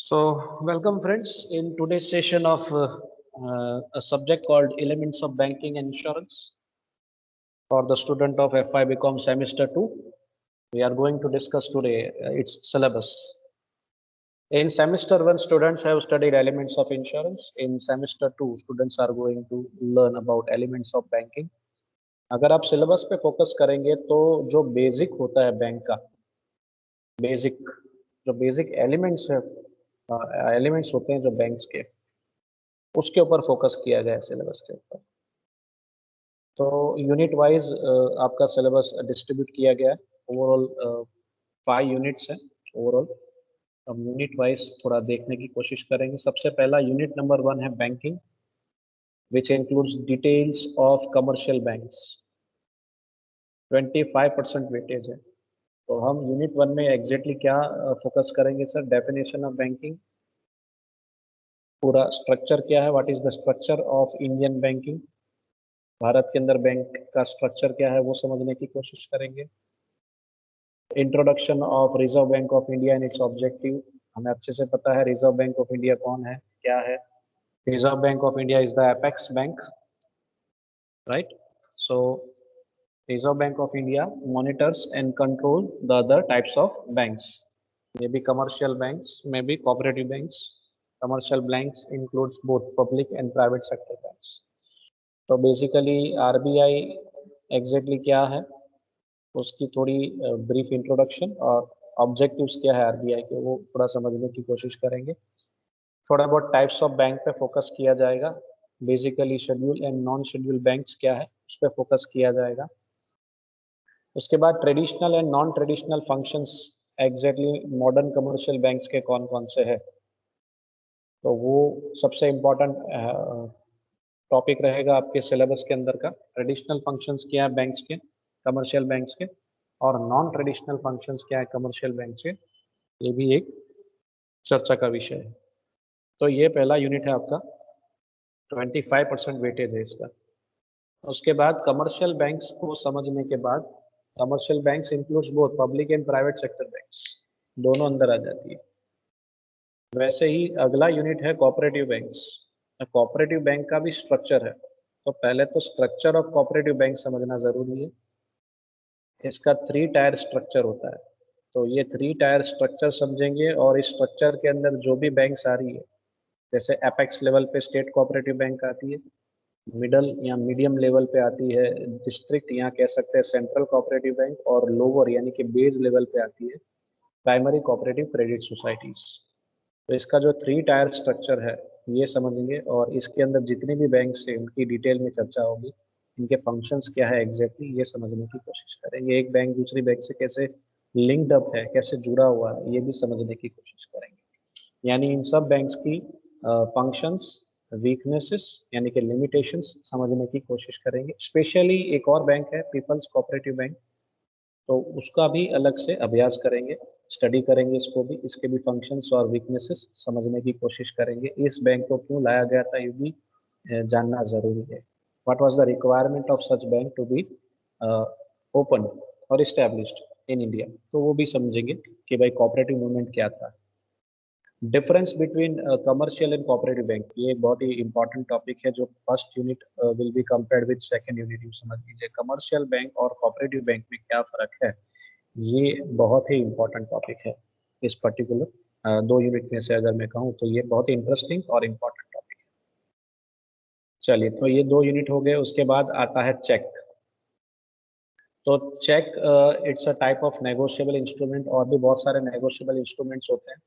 Welcome friends in today's session of a subject called Elements of Banking and Insurance for the student of FI BCom semester 2. We are going to discuss today its syllabus. In semester 1, students have studied elements of insurance. In semester 2, students are going to learn about elements of banking. अगर आप syllabus पे focus करेंगे तो जो basic होता है bank का basic elements है एलिमेंट्स होते हैं जो बैंक्स के उसके ऊपर फोकस किया गया है सिलेबस के ऊपर। तो यूनिट वाइज आपका सिलेबस डिस्ट्रीब्यूट किया गया है। ओवरऑल 5 यूनिट्स हैं ओवरऑल। हम यूनिट वाइज थोड़ा देखने की कोशिश करेंगे। सबसे पहला यूनिट नंबर 1 है banking, which includes details of commercial banks. 25% weightage है। तो हम यूनिट 1 में एग्जैक्टली क्या फोकस करेंगे सर? डेफिनेशन ऑफ बैंकिंग, पूरा स्ट्रक्चर क्या है, what is the structure of Indian banking, Bharat के अंदर बैंक का स्ट्रक्चर क्या है वो समझने की कोशिश करेंगे। Introduction of reserve bank of India and it's objective, हमें अच्छे से पता है रिजर्व बैंक ऑफ इंडिया कौन है, क्या है। Reserve bank of India is the apex bank, right. So reserve bank of India monitors and control the other types of banks, may be commercial banks, may be cooperative banks. Commercial banks includes both public and private sector banks. तो basically RBI exactly क्या है उसकी थोड़ी brief introduction और objectives क्या है RBI के, वो थोड़ा समझने की कोशिश करेंगे। थोड़ा बहुत टाइप्स ऑफ बैंक पे फोकस किया जाएगा। Basically schedule and non schedule banks क्या है उस पर फोकस किया जाएगा। उसके बाद traditional and non traditional functions exactly modern commercial banks के कौन कौन से है, तो वो सबसे इम्पोर्टेंट टॉपिक रहेगा आपके सिलेबस के अंदर का। ट्रेडिशनल फंक्शंस क्या है बैंक्स के, कमर्शियल बैंक्स के, और नॉन ट्रेडिशनल फंक्शंस क्या है कमर्शियल बैंक्स के, ये भी एक चर्चा का विषय है। तो ये पहला यूनिट है आपका, 25% वेटेज है इसका। उसके बाद कमर्शियल बैंक्स को समझने के बाद, commercial banks includes both public and private sector banks, दोनों अंदर आ जाती है। वैसे ही अगला यूनिट है कोऑपरेटिव बैंक्स। कोऑपरेटिव बैंक का भी स्ट्रक्चर है, तो पहले तो स्ट्रक्चर ऑफ कोऑपरेटिव बैंक समझना जरूरी है। इसका 3 टायर स्ट्रक्चर होता है, तो ये 3 टायर स्ट्रक्चर समझेंगे। और इस स्ट्रक्चर के अंदर जो भी बैंक्स आ रही है, जैसे एपेक्स लेवल पे स्टेट कोऑपरेटिव बैंक आती है, मिडल या मीडियम लेवल पे आती है डिस्ट्रिक्ट या कह सकते हैं सेंट्रल कोऑपरेटिव बैंक, और लोअर यानी कि बेस लेवल पे आती है प्राइमरी कोऑपरेटिव क्रेडिट सोसाइटीज। तो इसका जो 3 टायर स्ट्रक्चर है ये समझेंगे, और इसके अंदर जितने भी बैंक्स है उनकी डिटेल में चर्चा होगी, इनके फंक्शंस क्या है एग्जैक्टली ये समझने की कोशिश करेंगे। एक बैंक दूसरी बैंक से कैसे लिंक्ड अप है, कैसे जुड़ा हुआ है, ये भी समझने की कोशिश करेंगे। यानी इन सब बैंक्स की फंक्शंस, वीकनेसेस यानी कि लिमिटेशंस समझने की कोशिश करेंगे। स्पेशली एक और बैंक है पीपल्स कोऑपरेटिव बैंक, तो उसका भी अलग से अभ्यास करेंगे, स्टडी करेंगे इसको भी, इसके भी फंक्शंस और वीकनेसेस समझने की कोशिश करेंगे। इस बैंक को क्यों लाया गया था ये भी जानना जरूरी है। What was the requirement of such bank to be open और इस्टेब्लिश्ड इन इंडिया, तो वो भी समझेंगे कि भाई कोऑपरेटिव मूवमेंट क्या था। Difference between commercial and cooperative bank, ये एक बहुत ही इंपॉर्टेंट टॉपिक है जो first unit will be compared with second unit. You समझ लीजिए कमर्शियल बैंक और कोऑपरेटिव बैंक में क्या फर्क है, ये बहुत ही इंपॉर्टेंट टॉपिक है। इस पर्टिकुलर 2 यूनिट में से अगर मैं कहूँ तो ये बहुत ही इंटरेस्टिंग और इम्पोर्टेंट टॉपिक है। चलिए, तो ये 2 यूनिट हो गए। उसके बाद आता है चेक। तो cheque it's a type of negotiable instrument, और भी बहुत सारे नेगोशिएबल इंस्ट्रूमेंट्स होते हैं।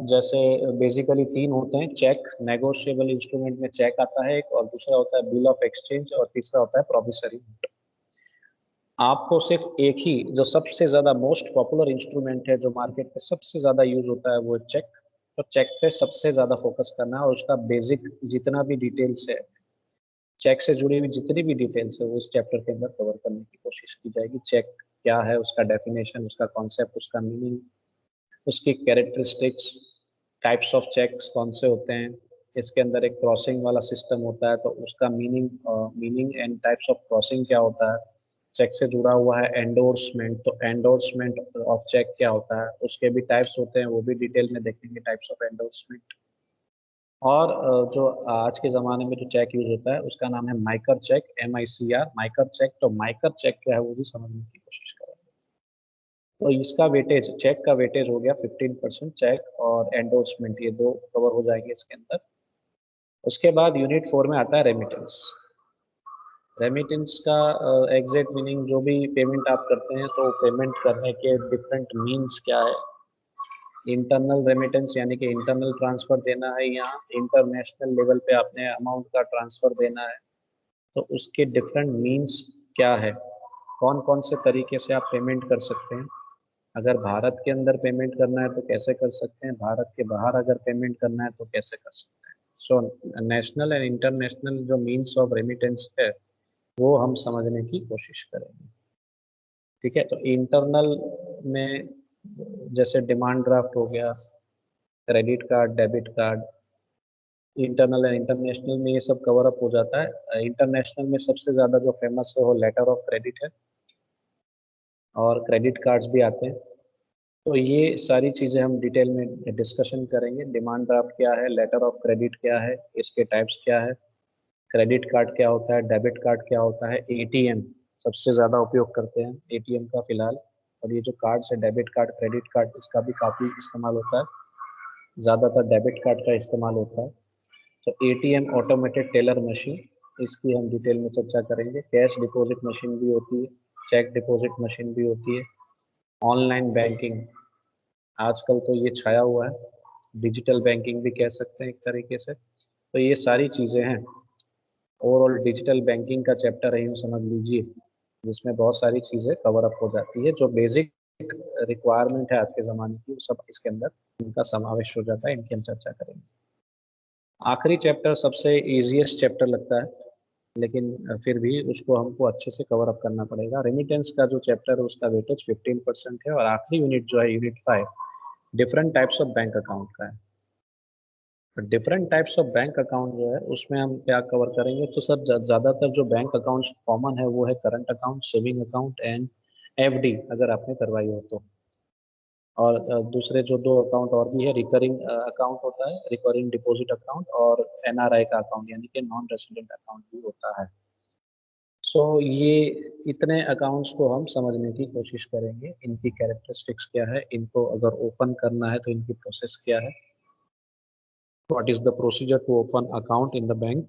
जैसे बेसिकली 3 होते हैं चेक, नेगोशिएबल इंस्ट्रूमेंट में चेक आता है एक, और दूसरा होता है बिल ऑफ एक्सचेंज, और तीसरा होता है प्रोमिसरी नोट। आपको सिर्फ एक ही जो सबसे ज्यादा मोस्ट पॉपुलर इंस्ट्रूमेंट है, जो मार्केट पे सबसे ज्यादा यूज होता है, वो है चेक। तो चेक पे सबसे ज्यादा फोकस करना है, और उसका बेसिक जितना भी डिटेल्स है, चेक से जुड़ी हुई जितनी भी डिटेल्स है, वो इस चैप्टर के अंदर कवर करने की कोशिश की जाएगी। चेक क्या है, उसका डेफिनेशन, उसका कॉन्सेप्ट, उसका मीनिंग, उसकी कैरेक्टरिस्टिक्स, टाइप्स ऑफ चेक्स कौन से होते हैं। इसके अंदर एक क्रॉसिंग वाला सिस्टम होता है, तो उसका meaning and types of crossing क्या होता है, चेक से जुड़ा हुआ है एंडोर्समेंट, तो एंडोर्समेंट ऑफ चेक क्या होता है, उसके भी टाइप्स होते हैं, वो भी डिटेल में देखेंगे, टाइप्स ऑफ एंडोर्समेंट। और जो आज के ज़माने में जो चेक यूज होता है उसका नाम है माइकर चेक, MICR, माइकर चेक। तो माइकर चेक क्या है वो भी समझने की कोशिश करेंगे। तो इसका वेटेज, चेक का वेटेज हो गया 15%, चेक और एंडोर्समेंट ये दो कवर हो जाएंगे इसके अंदर। उसके बाद यूनिट 4 में आता है रेमिटेंस। रेमिटेंस का एग्जैक्ट मीनिंग, जो भी पेमेंट आप करते हैं तो पेमेंट करने के डिफरेंट मीन्स क्या है। इंटरनल रेमिटेंस यानी कि इंटरनल ट्रांसफर देना है, या इंटरनेशनल लेवल पे आपने अमाउंट का ट्रांसफर देना है, तो उसके डिफरेंट मीन्स क्या है, कौन कौन से तरीके से आप पेमेंट कर सकते हैं। अगर भारत के अंदर पेमेंट करना है तो कैसे कर सकते हैं, भारत के बाहर अगर पेमेंट करना है तो कैसे कर सकते हैं। सो नेशनल एंड इंटरनेशनल जो मीन्स ऑफ रेमिटेंस है वो हम समझने की कोशिश करेंगे। ठीक है, तो इंटरनल में जैसे डिमांड ड्राफ्ट हो गया, credit card, debit card. Internal and international में ये सब कवर अप हो जाता है। इंटरनेशनल में सबसे ज़्यादा जो फेमस है वो लेटर ऑफ क्रेडिट है, और क्रेडिट कार्ड्स भी आते हैं। तो ये सारी चीज़ें हम डिटेल में डिस्कशन करेंगे। डिमांड ड्राफ्ट क्या है, लेटर ऑफ क्रेडिट क्या है, इसके टाइप्स क्या है, क्रेडिट कार्ड क्या होता है, डेबिट कार्ड क्या होता है, एटीएम सबसे ज़्यादा उपयोग करते हैं एटीएम का फिलहाल। और ये जो कार्ड्स है, डेबिट कार्ड, क्रेडिट कार्ड, इसका भी काफ़ी इस्तेमाल होता है, ज़्यादातर डेबिट कार्ड का इस्तेमाल होता है। तो एटीएम, ऑटोमेटेड टेलर मशीन, इसकी हम डिटेल में चर्चा करेंगे। कैश डिपॉजिट मशीन भी होती है, चेक डिपॉजिट मशीन भी होती है। ऑनलाइन बैंकिंग, आजकल तो ये छाया हुआ है, डिजिटल बैंकिंग भी कह सकते हैं एक तरीके से। तो ये सारी चीज़ें हैं। ओवरऑल डिजिटल बैंकिंग का चैप्टर है यूँ समझ लीजिए, जिसमें बहुत सारी चीज़ें कवर अप हो जाती है, जो बेसिक रिक्वायरमेंट है आज के ज़माने की, वो सब इसके अंदर इनका समावेश हो जाता है, इनकी हम चर्चा करेंगे। आखिरी चैप्टर सबसे ईजीएस्ट चैप्टर लगता है, लेकिन फिर भी उसको हमको अच्छे से कवर अप करना पड़ेगा। रेमिटेंस का जो चैप्टर है उसका वेटेज 15% है, और आखिरी यूनिट जो है unit 5, different types of bank account का है। Different types of bank account जो है उसमें हम क्या कवर करेंगे, तो सर ज़्यादातर जो बैंक अकाउंट्स कॉमन है वो है current account, saving account and FD अगर आपने करवाई हो तो। और दूसरे जो दो अकाउंट और भी है, रिकरिंग अकाउंट होता है, रिकरिंग डिपॉजिट अकाउंट, और NRI का अकाउंट यानी कि नॉन रेसिडेंट अकाउंट भी होता है। सो ये इतने अकाउंट्स को हम समझने की कोशिश करेंगे, इनकी कैरेक्टरिस्टिक्स क्या है, इनको अगर ओपन करना है तो इनकी प्रोसेस क्या है, what is the procedure to open account in the bank,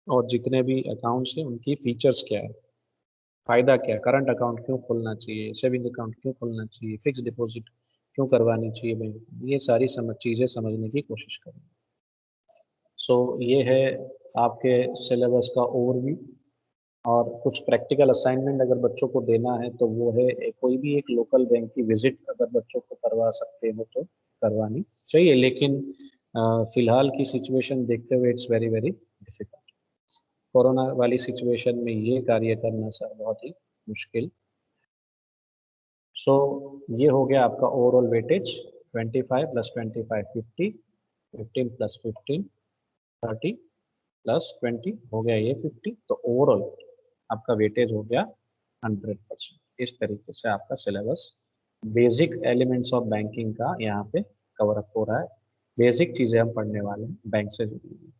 और जितने भी अकाउंट्स हैं उनकी फीचर्स क्या है, फायदा क्या है, करंट अकाउंट क्यों खोलना चाहिए, सेविंग अकाउंट क्यों खोलना चाहिए, फिक्स डिपॉजिट क्यों करवानी चाहिए बैंक में, ये सारी चीज़ें समझने की कोशिश करेंगे। सो ये है आपके सिलेबस का ओवरव्यू। और कुछ प्रैक्टिकल असाइनमेंट अगर बच्चों को देना है तो वो है कोई भी एक लोकल बैंक की विजिट अगर बच्चों को करवा सकते हो तो करवानी चाहिए, लेकिन फिलहाल की सिचुएशन देखते हुए it's very very difficult. Corona वाली सिचुएशन में ये कार्य करना सर बहुत ही मुश्किल। सो ये हो गया आपका overall weightage, 25 plus 25 50, 15 plus 15 30 plus 20 हो गया ये 50। तो ओवरऑल आपका वेटेज हो गया 100%। इस तरीके से आपका syllabus basic elements of banking का यहाँ पे कवर अप हो रहा है। बेसिक चीज़ें हम पढ़ने वाले हैं बैंक से जुड़ी हुई।